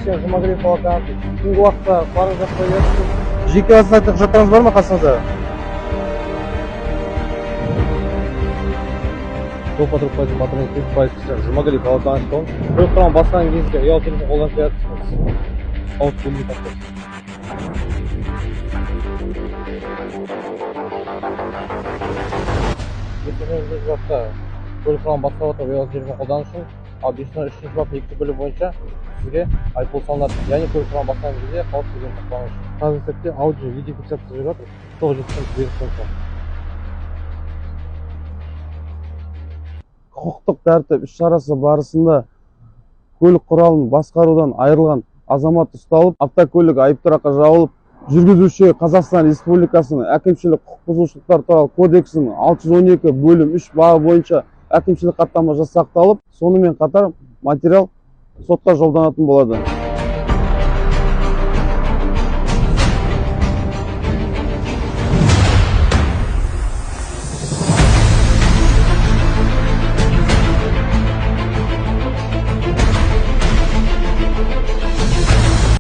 Алексей Жұмағалиев Алаканов. Түнгі уақытта бара жатпай бересіз. Жеке сайтық құжаттарыңыз бар ма қасыңызда? Жол-патруль полиция батальоны полициясы Жұмағалиев Алакановтан көлік құралын басқан кезінде ұялы телефон қолданып жатырсыз. Қауіпті болмай тапсырыңыз. Жеткізілген құжатта көлік құралын басқарып отырып ұялы телефон қолдану үшін ал 503 бап 2 бөлігі бойынша сізге айыппұл салынады. Яғни көлік құралын басқан кезде қауіпсіздігін сақтау үшін. Қазіргі сәтте аудио видеофиксация жүріп жатыр. Сол жеткізілген беріп қойыңыздар. Құқықтық тәртіп іс-шарасы барысында көлік құралын басқарудан айырылған азамат ұсталып, автокөлік айыптұраққа жабылып, жүргізуші Қазақстан Республикасының әкімшілік құқық бұзушылықтар туралы кодексінің 612 бөлім 3 бабы бойынша әкімшілік хаттама жасақталып, сонымен қатар материал сотқа жолданатын болады.